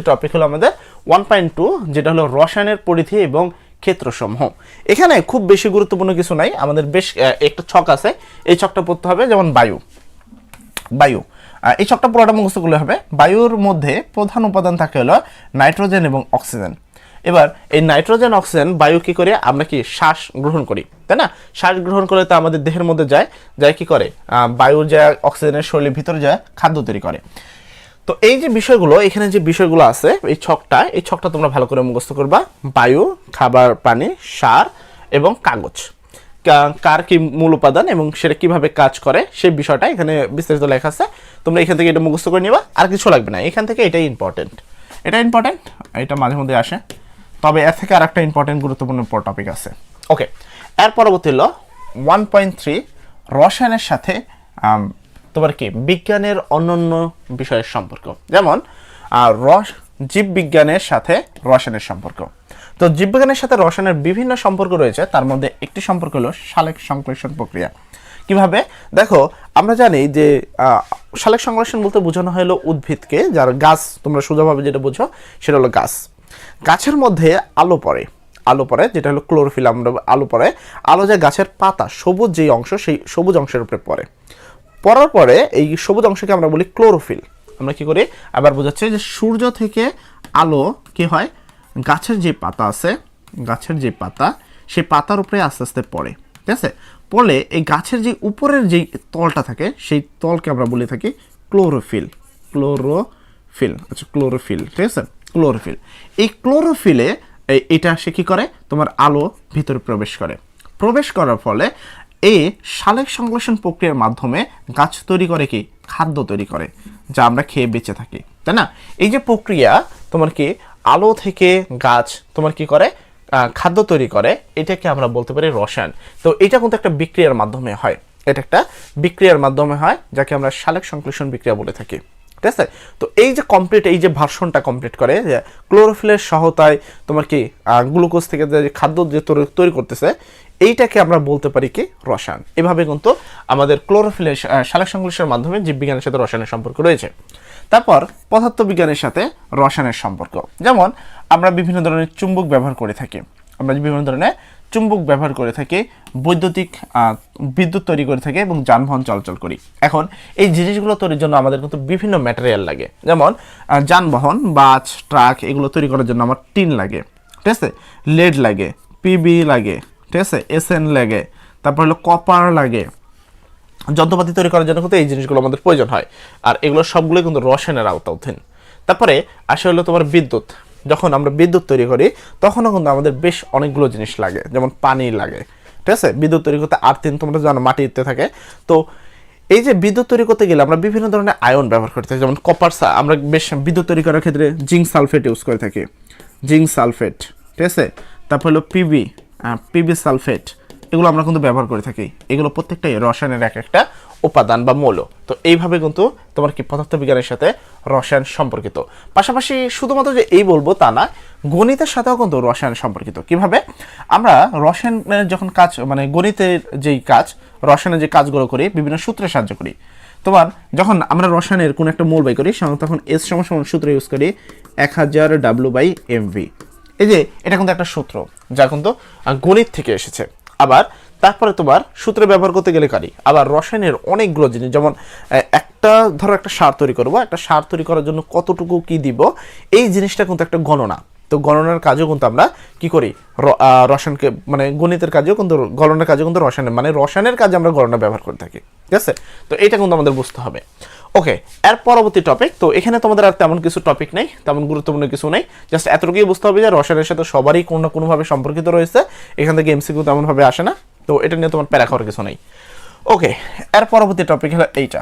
Topic হলো আমাদের 1.2 যেটা হলো রসায়নের পরিধি এবং ক্ষেত্রসমূহ। এখানে খুব বেশি গুরুত্বপূর্ণ কিছু নাই, আমাদের বেশ একটা ছক আছে, এই ছকটা পড়তে হবে। যেমন বায়ু এই ছকটা পুরোটা মুখস্থ করলে হবে। বায়ুর মধ্যে প্রধান উপাদান থাকে হলো নাইট্রোজেন এবং অক্সিজেন। এবার এই নাইট্রোজেন অক্সিজেন বায়ু কি করে, আমরা কি শ্বাস গ্রহণ করি, তাই না? শ্বাস গ্রহণ করলে তো আমাদের দেহের মধ্যে যায় কি করে, বায়ুর যা অক্সিজেনের শরীরের ভিতরে যায় খাদ্য তৈরি করে। তো এই যে বিষয়গুলো, এখানে যে বিষয়গুলো আছে এই ছকটা তোমরা ভালো করে মুখস্থ করবা। বায়ু, খাবার, পানি, সার এবং কাগজ, কার কি মূল উপাদান এবং সেটা কিভাবে কাজ করে সেই বিষয়টা এখানে বিস্তারিত লেখা আছে। তোমরা এখান থেকে এটা মুখস্থ করে নিবা, আর কিছু লাগবে না। এখান থেকে এটাই ইম্পর্টেন্ট, এটা মাঝে মধ্যে আসে, তবে এর থেকে আর একটা ইম্পর্টেন্ট গুরুত্বপূর্ণ টপিক আছে। ওকে, এর পরবর্তী হলো 1.3 রসায়নের সাথে তোমার কি বিজ্ঞানের অন্যান্য বিষয়ের সম্পর্ক। যেমন জীববিজ্ঞানের সাথে রসায়নের সম্পর্ক। তো জীববিজ্ঞানের সাথে রসায়নের বিভিন্ন সম্পর্ক রয়েছে, তার মধ্যে একটি সম্পর্ক হলো সালেক সংশ্লেষণ প্রক্রিয়া। কিভাবে দেখো, আমরা জানি যে সালেক সংশ্লেষণ বলতে বোঝানো হলো উদ্ভিদকে, যার গাছ তোমরা সোজাভাবে যেটা বুঝো সেটা হলো গাছের মধ্যে আলো পড়ে যেটা হলো ক্লোরোফিল। আমরা আলো পড়ে, আলো যে গাছের পাতা সবুজ যেই অংশ, সেই সবুজ অংশের উপরে পড়ার পরে এই সবুজ অংশকে আমরা বলি ক্লোরোফিল। আমরা কি করি, আবার বোঝাচ্ছি যে সূর্য থেকে আলো কি হয়, গাছের যে পাতা আছে, সেই পাতার উপরে আস্তে আস্তে পড়ে, ঠিক আছে? পড়লে এই গাছের যে উপরের যে তলটা থাকে সেই তলকে আমরা বলে থাকি ক্লোরোফিল। ঠিক আছে, ক্লোরোফিল। এই ক্লোরোফিলে এটা সে কি করে, তোমার আলো ভিতরে প্রবেশ করার ফলে এই সালেক সংশ্লেষণ প্রক্রিয়ার মাধ্যমে গাছ তৈরি করে কি, খাদ্য তৈরি করে, যা আমরা খেয়ে বেঁচে থাকি, তাই না? এই যে প্রক্রিয়া তোমার কি আলো থেকে গাছ তোমার কি করে, খাদ্য তৈরি করে, এটাকে আমরা বলতে পারি রসায়ন। তো এটা কিন্তু একটা বিক্রিয়ার মাধ্যমে হয়, যাকে আমরা সালেক সংশ্লেষণ বিক্রিয়া বলে থাকি, ঠিক আছে? তো এই যে ভার্সনটা কমপ্লিট করে, যে ক্লোরোফিলের সহায়তায় তোমার কি গ্লুকোজ থেকে যে খাদ্য যে তৈরি করতেছে, এইটাকে আমরা বলতে পারি কি রসায়ন। এভাবে কিন্তু আমাদের ক্লোরোফিলের সালেক সংশ্লেষণের মাধ্যমে জীববিজ্ঞানের সাথে রসায়নের সম্পর্ক রয়েছে। তারপর পদার্থবিজ্ঞানের সাথে রসায়নের সম্পর্ক। যেমন আমরা বিভিন্ন ধরনের চুম্বক ব্যবহার করে থাকি, বৈদ্যুতিক বিদ্যুৎ তৈরি করে থাকি এবং যানবাহন চলাচল করি। এখন এই জিনিসগুলো তৈরির জন্য আমাদের কিন্তু বিভিন্ন ম্যাটেরিয়াল লাগে। যেমন যানবাহন, বাস, ট্রাক এগুলো তৈরি করার জন্য আমার টিন লাগে, ঠিক আছে, লেড লাগে, পিবি লাগে, ঠিক আছে, এসএন লাগে, তারপর হলো কপার লাগে। যন্ত্রপাতি তৈরি করার জন্য কিন্তু এই জিনিসগুলো আমাদের প্রয়োজন হয়, আর এগুলো সবগুলো কিন্তু রসায়নের আওতাধীন। তারপরে আসে হলো তোমার বিদ্যুৎ। যখন আমরা বিদ্যুৎ তৈরি করি তখনও কিন্তু আমাদের বেশ অনেকগুলো জিনিস লাগে, যেমন পানি লাগে, ঠিক আছে? বিদ্যুৎ তৈরি করতে আর্থিন তোমরা জানো মাটিতে থাকে। তো এই যে বিদ্যুৎ তৈরি করতে গেলে আমরা বিভিন্ন ধরনের আয়ন ব্যবহার করে থাকি, যেমন কপার। আমরা বেশ বিদ্যুৎ তৈরি করার ক্ষেত্রে জিঙ্ক সালফেট ইউজ করে থাকি, ঠিক আছে? তারপর হলো পিবি সালফেট, এগুলো আমরা কিন্তু ব্যবহার করে থাকি। এগুলো প্রত্যেকটাই রসায়নের একটা উপাদান বা মৌল। তো এইভাবে কিন্তু তোমার কি পদার্থবিজ্ঞানের সাথে রসায়ন সম্পর্কিত। পাশাপাশি শুধুমাত্র যে এই বলবো তা না, গণিতের সাথেও কিন্তু রসায়ন সম্পর্কিত। কিভাবে আমরা রসায়নের যখন কাজ, মানে গণিতের যেই কাজ, রসায়নের যে কাজগুলো করি বিভিন্ন সূত্রে সাহায্য করি। তোমার যখন আমরা রসায়নের কোনো একটা মৌল বাই করি, তখন এস সমান সূত্র ইউজ করি 1000 W/mv। এই যে এটা কিন্তু একটা সূত্র, যা কিন্তু গণিত থেকে এসেছে। আবার তারপরে তোমার সূত্র ব্যবহার করতে গেলে আবার রসায়নের অনেকগুলো জিনিস, যেমন ধরো একটা সার তৈরি করবো, একটা সার তৈরি করার জন্য কতটুকু কি দিব, এই জিনিসটা কিন্তু একটা গণনা। তো গণনার কাজেও কিন্তু আমরা কি করি, রসায়নকে মানে গণিতের কাজেও কিন্তু গণনার কাজেও কিন্তু রসায়নের কাজে আমরা গণনা ব্যবহার করে থাকি, ঠিক আছে? তো এটা কিন্তু আমাদের বুঝতে হবে। ওকে, এর পরবর্তী টপিক। তো এখানে তোমাদের আর তেমন কিছু টপিক নেই, তেমন গুরুত্বপূর্ণ কিছু নেই, জাস্ট এতটুকুই বুঝতে হবে যে রসায়নের সাথে সবারই কোনো না কোনোভাবে সম্পর্কিত রয়েছে। এখান থেকে এমসিকিউ তেমনভাবে আসে না, তো এটা নিয়ে তোমার প্যারা খাওয়ার কিছু নেই। ওকে, এর পরবর্তী টপিক হলো এইটা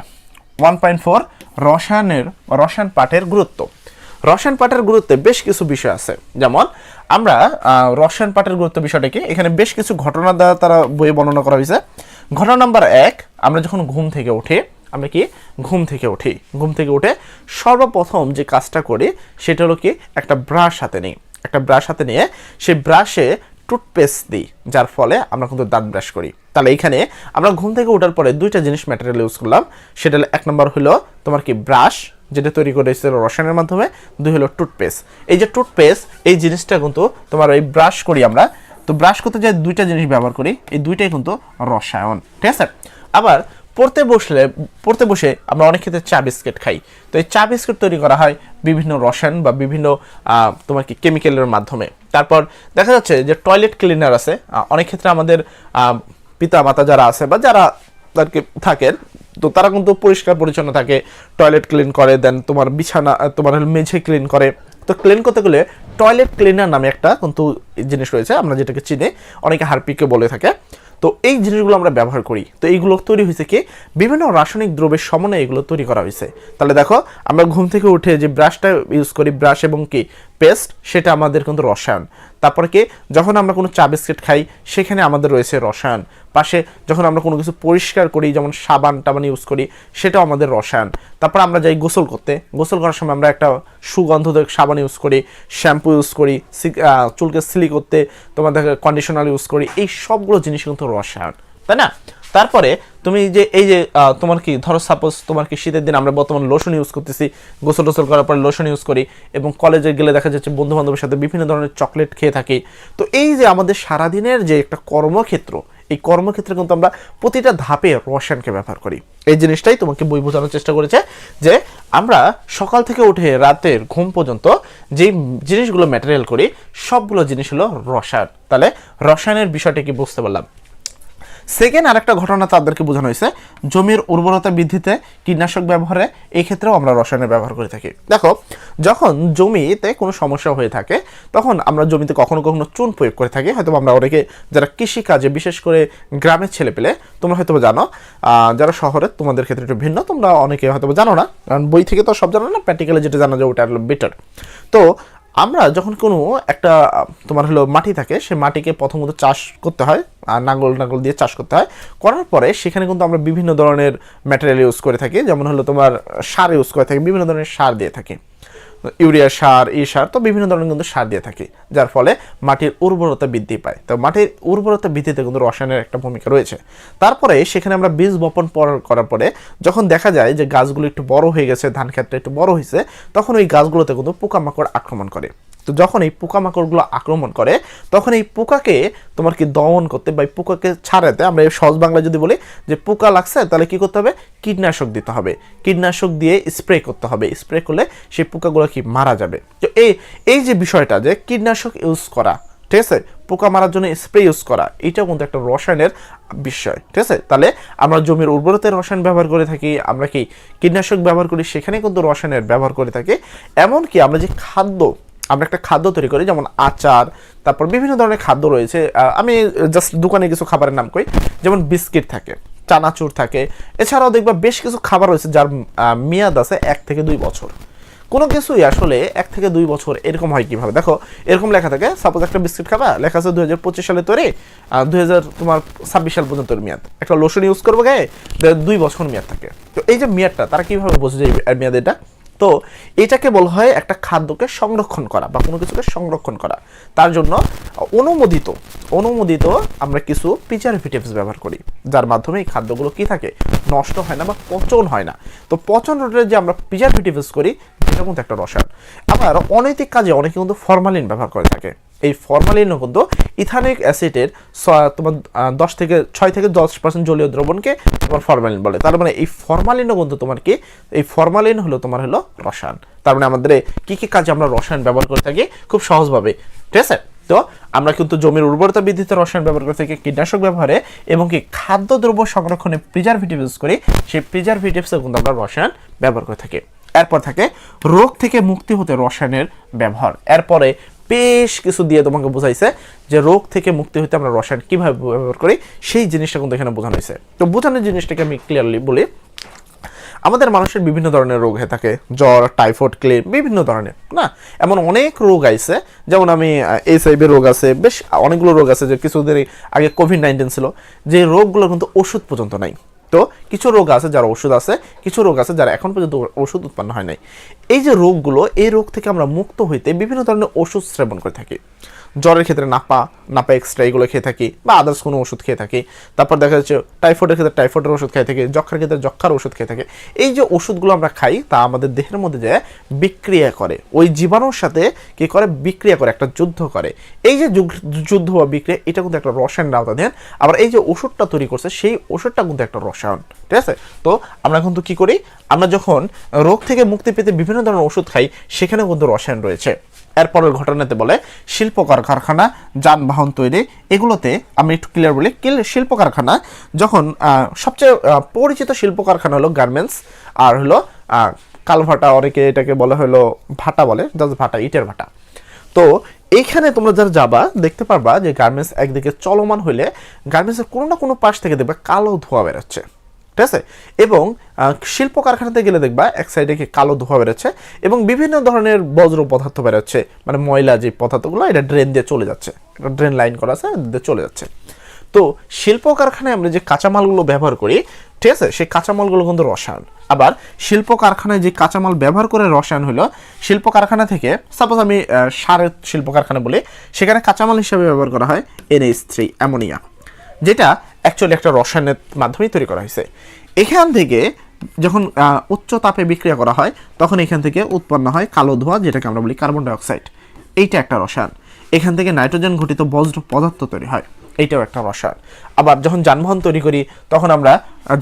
1.4 রসায়ন পাঠের গুরুত্ব। রসায়ন পাঠের গুরুত্বে বেশ কিছু বিষয় আছে। যেমন আমরা রসায়ন পাঠের গুরুত্ব বিষয়টা কি, এখানে বেশ কিছু ঘটনা দ্বারা তারা বইয়ে বর্ণনা করা হয়েছে। ঘটনা নাম্বার 1, আমরা যখন ঘুম থেকে উঠে সর্বপ্রথম যে কাজটা করি সেটা হলো কি, একটা ব্রাশ হাতে নিয়ে সেই ব্রাশে টুথপেস্ট দিই, যার ফলে আমরা কিন্তু দাঁত ব্রাশ করি। তাহলে এইখানে আমরা ঘুম থেকে ওঠার পরে দুইটা জিনিস ম্যাটেরিয়াল ইউজ করলাম। সেটা 1 নম্বর হলো তোমার কি ব্রাশ, যেটা তৈরি করেছে রসায়নের মাধ্যমে, 2 হলো টুথপেস্ট। এই যে টুথপেস্ট এই জিনিসটা কিন্তু তোমার ওই ব্রাশ করি আমরা, তো ব্রাশ করতে যে দুইটা জিনিস ব্যবহার করি, এই দুইটাই কিন্তু রসায়ন, ঠিক আছে। আবার পড়তে বসে আমরা অনেক ক্ষেত্রে চা বিস্কিট খাই, তো এই চা বিস্কিট তৈরি করা হয় বিভিন্ন রসায়ন বা বিভিন্ন তোমার কি কেমিক্যালের মাধ্যমে। তারপর দেখা যাচ্ছে যে টয়লেট ক্লিনার আছে, অনেক ক্ষেত্রে আমাদের পিতা মাতা যারা আছে বা যারা তাদেরকে থাকেন, তো তারা কিন্তু পরিষ্কার পরিচ্ছন্ন থাকে, টয়লেট ক্লিন করে, দেন তোমার বিছানা তোমার মেঝে ক্লিন করে। তো ক্লিন করতে গেলে টয়লেট ক্লিনার নামে একটা কিন্তু জিনিস রয়েছে, আমরা যেটাকে চিনি, অনেকে হারপিককে বলে থাকে। তো এই জিনিসগুলো আমরা ব্যবহার করি, তো এইগুলো তৈরি হয়েছে কি বিভিন্ন রাসায়নিক দ্রব্যের সমন্বয়ে এগুলো তৈরি করা হয়েছে। তাহলে দেখো আমরা ঘুম থেকে উঠে যে ব্রাশটা ইউজ করি, ব্রাশ এবং কি পেস্ট, সেটা আমাদের কিন্তু রসায়ন। তারপরে কি যখন আমরা কোনো চা বিস্কিট খাই সেখানে আমাদের রয়েছে রসায়ন। পাশে যখন আমরা কোনো কিছু পরিষ্কার করি, যেমন সাবান টাবান ইউজ করি, সেটাও আমাদের রসায়ন। তারপর আমরা যাই গোসল করতে, গোসল করার সময় আমরা একটা সুগন্ধদায়ক সাবান ইউজ করি, শ্যাম্পু ইউজ করি, চুলকে সিলি করতে তোমাদের কন্ডিশনার ইউজ করি, এই সবগুলো জিনিস কিন্তু রসায়ন, তাই না? তারপরে তুমি যে এই যে তোমার কি ধরো সাপোজ তোমার কি শীতের দিন আমরা বর্তমানে লোশন ইউজ করতেছি, গোসল টোসল করার পরে লোশন ইউজ করি, এবং কলেজে গেলে দেখা যাচ্ছে বন্ধু বান্ধবের সাথে বিভিন্ন ধরনের চকলেট খেয়ে থাকি। তো এই যে আমাদের সারাদিনের যে একটা কর্মক্ষেত্র, এই কর্মক্ষেত্রে কিন্তু আমরা প্রতিটা ধাপে রসায়নকে ব্যবহার করি। এই জিনিসটাই তোমাকে বই বোঝানোর চেষ্টা করেছে যে আমরা সকাল থেকে উঠে রাতের ঘুম পর্যন্ত যে জিনিসগুলো ম্যাটেরিয়াল করি সবগুলো জিনিস হলো রসায়ন। তাহলে রসায়নের বিষয়টা কি বুঝতে পারলাম। সেকেন্ড আরেকটা ঘটনা তাদেরকে বোঝানো হয়েছে, জমির উর্বরতা বৃদ্ধিতে কীটনাশক ব্যবহারে, এই ক্ষেত্রেও আমরা রসায়নের ব্যবহার করে থাকি। দেখো যখন জমিতে কোনো সমস্যা হয়ে থাকে তখন আমরা জমিতে কখনো কখনো চুন প্রয়োগ করে থাকি। হয়তো আমরা অনেকে যারা কৃষিকাজে, বিশেষ করে গ্রামের ছেলে পেলে, তোমরা হয়তো জানো, যারা শহরে তোমাদের ক্ষেত্রে একটু ভিন্ন, তোমরা অনেকে হয়তো জানো না, কারণ বই থেকে তো সব জানো না, প্র্যাকটিক্যালি যেটা জানা যায় ওটা হলো বেটার। তো আমরা যখন কোনো একটা তোমার হলো মাটি থাকে, সে মাটিকে প্রথমত চাষ করতে হয়, আর নাঙ্গল দিয়ে চাষ করতে হয়। করার পরে সেখানে কিন্তু আমরা বিভিন্ন ধরনের ম্যাটেরিয়াল ইউজ করে থাকি, যেমন হলো তোমার সার ইউজ করে থাকি, বিভিন্ন ধরনের সার দিয়ে থাকি, ইউরিয়া সার, সার, তো বিভিন্ন ধরনের কিন্তু সার দিয়ে থাকি, যার ফলে মাটির উর্বরতা বৃদ্ধি পায়। তো মাটির উর্বরতা বৃদ্ধিতে কিন্তু রসায়নের একটা ভূমিকা রয়েছে। তারপরে সেখানে আমরা বীজ বপন করার পরে যখন দেখা যায় যে গাছগুলো একটু বড় হয়ে গেছে, ধান ক্ষেতটা একটু বড় হয়েছে, তখন ওই গাছগুলোতে কিন্তু পোকামাকড় আক্রমণ করে। তো যখন এই পোকামাকড়গুলো আক্রমণ করে তখন এই পোকাকে তোমার কি দমন করতে বা পোকাকে ছাড়াতে, আমরা সহজ বাংলা যদি বলি যে পোকা লাগছে, তাহলে কি করতে হবে, কীটনাশক দিতে হবে, কীটনাশক দিয়ে স্প্রে করতে হবে, স্প্রে করলে সেই পোকাগুলো কি মারা যাবে। তো এই যে বিষয়টা যে কীটনাশক ইউজ করা, ঠিক আছে, পোকা মারার জন্য স্প্রে ইউজ করা, এটাও কিন্তু একটা রসায়নের বিষয়, ঠিক আছে। তাহলে আমরা জমির উর্বরতার রসায়ন ব্যবহার করে থাকি, আমরা কি কীটনাশক ব্যবহার করি, সেখানে কিন্তু রসায়নের ব্যবহার করে থাকি। এমনকি আমরা যে আমরা একটা খাদ্য তৈরি করি, যেমন আচার, তারপর বিভিন্ন ধরনের খাদ্য রয়েছে, আমি জাস্ট দোকানে কিছু খাবারের নাম কই, যেমন বিস্কিট থাকে, চানাচুর থাকে, এছাড়াও দেখবা বেশ কিছু খাবার রয়েছে যার মেয়াদ আছে 1 থেকে 2 বছর। কোনো কিছুই আসলে 1 থেকে 2 বছর এরকম হয় কিভাবে, দেখো এরকম লেখা থাকে, সাপোজ একটা বিস্কিট খাবা, লেখা আছে 2025 সালে তৈরি, 2026 সাল পর্যন্ত মেয়াদ। একটা লোশন ইউজ করবো গায়ে, 2 বছর মেয়াদ থাকে। তো এই যে মেয়াদটা তারা কিভাবে বোঝে যে মেয়াদ এটা, তো এটাকে বলা হয় একটা খাদ্যকে সংরক্ষণ করা বা কোনো কিছুকে সংরক্ষণ করা। তার জন্য অনুমোদিত আমরা কিছু প্রিজারভেটিভস ব্যবহার করি, যার মাধ্যমে এই খাদ্যগুলো কি থাকে, নষ্ট হয় না বা পচন হয় না। তো পচন রোধে যে আমরা প্রিজারভেটিভস করি, এটা কিন্তু একটা রসায়ন। আবার অনৈতিক কাজে অনেকে কিন্তু ফরমালিন ব্যবহার করে থাকে। এই ফরমালিনও কিন্তু ইথানিক অ্যাসিডের তোমার 6 থেকে 10% জলীয় দ্রবণকে তোমার ফরমালিন বলে। তার মানে এই ফরমালিনও কিন্তু তোমার কি, এই ফরমালিন হলো তোমার হলো রসায়ন। তার মানে আমাদের কি কি কাজে আমরা রসায়ন ব্যবহার করে থাকি খুব সহজভাবে, ঠিক আছে। তো আমরা কিন্তু জমির উর্বরতা বৃদ্ধিতে রসায়ন ব্যবহার করে থাকি, কীটনাশক ব্যবহারে, এবং কি খাদ্যদ্রব্য সংরক্ষণে প্রিজারভেটিভ ইউজ করি, সেই প্রিজারভেটিভসও কিন্তু আমরা রসায়ন ব্যবহার করে থাকি। এরপর থাকে রোগ থেকে মুক্তি হতে রসায়নের ব্যবহার। এরপরে বেশ কিছু দিয়ে তোমাকে বোঝাইছে যে রোগ থেকে মুক্তি হতে আমরা রসায়ন কিভাবে ব্যবহার করি, সেই জিনিসটা কিন্তু এখানে বোঝানো হয়েছে। তো বোঝানোর জিনিসটাকে আমি ক্লিয়ারলি বলি, আমাদের মানুষের বিভিন্ন ধরনের রোগ হয়ে থাকে, জ্বর, টাইফয়েড, ক্লিন, বিভিন্ন ধরনের না, এমন অনেক রোগ আইছে, যেমন আমি HIV রোগ আছে, বেশ অনেকগুলো রোগ আছে, যে কিছুদিন আগে COVID-19 ছিল, যে রোগগুলো কিন্তু ওষুধ পর্যন্ত নাই। তো কিছু রোগ আছে যার ওষুধ আছে, কিছু রোগ আছে যারা এখন পর্যন্ত ওষুধ উৎপন্ন হয় নাই। এই যে রোগগুলো, এই রোগ থেকে আমরা মুক্ত হইতে বিভিন্ন ধরনের ওষুধ সেবন করে থাকি। জ্বরের ক্ষেত্রে নাপা এক্সট্রা এগুলো খেয়ে থাকি, বা আদার্স কোনো ওষুধ খেয়ে থাকি। তারপর দেখা যাচ্ছে টাইফয়েডের ক্ষেত্রে টাইফয়েডের ওষুধ খেয়ে থাকি, যক্ষার ক্ষেত্রে যক্ষার ওষুধ খেয়ে থাকি। এই যে ওষুধগুলো আমরা খাই তা আমাদের দেহের মধ্যে যে বিক্রিয়া করে, ওই জীবাণুর সাথে কি করে, বিক্রিয়া করে, একটা যুদ্ধ করে। এই যে যুদ্ধ বা বিক্রিয়া, এটা কিন্তু একটা রসায়নের আওতাধীন। আবার এই যে ওষুধটা তৈরি করছে, সেই ওষুধটা কিন্তু একটা রসায়ন, ঠিক আছে? তো আমরা কিন্তু কি করি, আমরা যখন রোগ থেকে মুক্তি পেতে বিভিন্ন ধরনের ওষুধ খাই, সেখানে কিন্তু রসায়ন রয়েছে। এরপরের ঘটনাতে বলে শিল্প কারখানা, যানবাহন তৈরি, এগুলোতে আমি একটু ক্লিয়ার বলি। শিল্প কারখানা যখন সবচেয়ে পরিচিত শিল্প কারখানা হলো গার্মেন্টস, আর হলো কালভাটা, অনেকে এটাকে বলা হলো ভাটা, বলে জাস্ট ভাটা, ইটের ভাটা। তো এইখানে তোমরা যারা যাবা দেখতে পারবা যে গার্মেন্টস একদিকে চলমান হইলে গার্মেন্টসের কোনো না কোনো পাশ থেকে দেখবা কালো ধোঁয়া বেরোচ্ছে, ঠিক আছে? এবং শিল্প কারখানাতে গেলে দেখবা এক সাইডে কি কালো ধোঁয়া বেরোচ্ছে এবং বিভিন্ন ধরনের বজ্র পদার্থ বেরোচ্ছে, মানে ময়লা যে পদার্থগুলো, এটা ড্রেন দিয়ে চলে যাচ্ছে, ড্রেন লাইন করা আছে, চলে যাচ্ছে। তো শিল্প কারখানায় আমরা যে কাঁচামালগুলো ব্যবহার করি, ঠিক আছে, সেই কাঁচামালগুলো কিন্তু রসায়ন। আবার শিল্প কারখানায় যে কাঁচামাল ব্যবহার করে রসায়ন হলো, শিল্প কারখানা থেকে সাপোজ আমি সারের শিল্প কারখানা বলি, সেখানে কাঁচামাল হিসেবে ব্যবহার করা হয় NH3 অ্যামোনিয়া, যেটা অ্যাকচুয়ালি একটা রসায়নের মাধ্যমে তৈরি করা হয়েছে। এখান থেকে যখন উচ্চ তাপে বিক্রিয়া করা হয়, তখন এখান থেকে উৎপন্ন হয় কালো ধোঁয়া, যেটাকে আমরা বলি কার্বন ডাইঅক্সাইড। এইটা একটা রসায়ন। এখান থেকে নাইট্রোজেন ঘটিত বজ্র পদার্থ তৈরি হয়, এইটাও একটা রসায়ন। আবার যখন যানবাহন তৈরি করি, তখন আমরা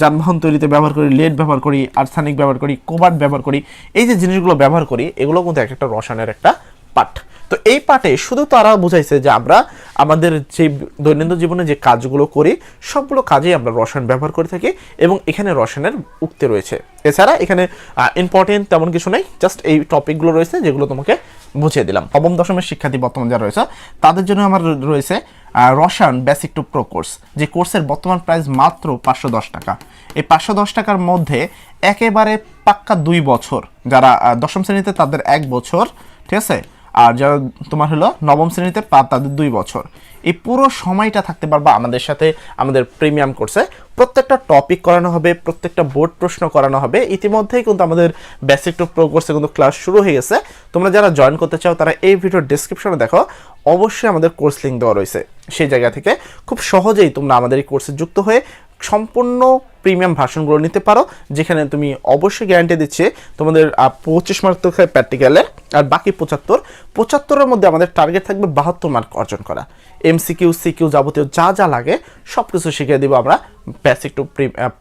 যানবাহন তৈরিতে ব্যবহার করি লেড ব্যবহার করি, আর্সেনিক ব্যবহার করি, কোবাল্ট ব্যবহার করি। এই যে জিনিসগুলো ব্যবহার করি, এগুলো কিন্তু একটা রসায়নের একটা পার্ট। তো এই পার্টে শুধু তারা বুঝাইছে যে আমরা আমাদের যে দৈনন্দিন জীবনে যে কাজগুলো করি, সবগুলো কাজেই আমরা রসায়ন ব্যবহার করে থাকি, এবং এখানে রসায়নের উক্তি রয়েছে। এছাড়া এখানে ইম্পর্টেন্ট তেমন কিছু নেই, জাস্ট এই টপিকগুলো রয়েছে যেগুলো তোমাকে বুঝিয়ে দিলাম। নবম দশমের শিক্ষার্থী বর্তমান যারা রয়েছে, তাদের জন্য আমার রয়েছে রসায়ন বেসিক টু প্রো কোর্স, যে কোর্সের বর্তমান প্রাইস মাত্র 510 টাকা। এই 510 টাকার মধ্যে একেবারে পাক্কা 2 বছর, যারা দশম শ্রেণীতে তাদের 1 বছর, ঠিক আছে, আর যারা তোমার হলো নবম শ্রেণীতে তাদের 2 বছর, এই পুরো সময়টা থাকতে পারবা আমাদের সাথে। আমাদের প্রিমিয়াম কোর্সে প্রত্যেকটা টপিক করানো হবে, প্রত্যেকটা বোর্ড প্রশ্ন করানো হবে। ইতিমধ্যেই কিন্তু আমাদের বেসিক টু প্রো কোর্সে কিন্তু ক্লাস শুরু হয়ে গেছে। তোমরা যারা জয়েন করতে চাও তারা এই ভিডিওর ডেসক্রিপশনে দেখো, অবশ্যই আমাদের কোর্স লিঙ্ক দেওয়া রয়েছে। সেই জায়গা থেকে খুব সহজেই তোমরা আমাদের এই কোর্সে যুক্ত হয়ে সম্পূর্ণ প্রিমিয়াম ভার্সনগুলো নিতে পারো, যেখানে তুমি অবশ্যই গ্যারান্টি দিচ্ছে তোমাদের 25 মার্ক তো প্র্যাকটিক্যালের, আর বাকি 75-75-এর মধ্যে আমাদের টার্গেট থাকবে 72 মার্ক অর্জন করা। MCQ CQ যাবতীয় যা যা লাগে সব কিছু শিখিয়ে দিব আমরা বেসিক টু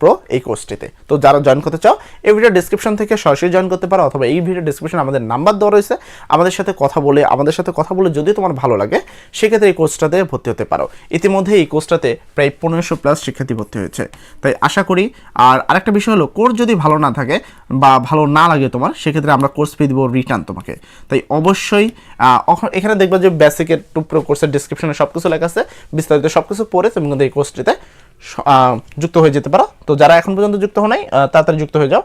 প্রো এই কোর্সটিতে। তো যারা জয়েন করতে চাও, এই ভিডিও ডেসক্রিপশন থেকে সরাসরি জয়েন করতে পারো, অথবা এই ভিডিও ডেসক্রিপশনে আমাদের নাম্বার দেওয়া রয়েছে, আমাদের সাথে কথা বলে যদি তোমার ভালো লাগে, সেক্ষেত্রে এই কোর্সটাতে ভর্তি হতে পারো। ইতিমধ্যে এই কোর্সটাতে প্রায় 1500+ শিক্ষার্থী ভর্তি হয়েছে, তাই আশা করি। আর আরেকটা বিষয় হলো, কোর্স যদি ভালো না থাকে বা ভালো না লাগে তোমার, সেক্ষেত্রে আমরা কোর্স ফি দিব রিটার্ন তোমাকে। তাই অবশ্যই এখানে দেখবা যে বেসিকের টু প্রো কোর্সের ডেসক্রিপশনে সবকিছু লেখা আছে, বিস্তারিত সবকিছু পড়ে তুমি কিন্তু এই কোর্সটিতে যুক্ত হয়ে যেতে পারো। তো যারা এখন পর্যন্ত যুক্ত হও নাই, তাড়াতাড়ি যুক্ত হয়ে যাও।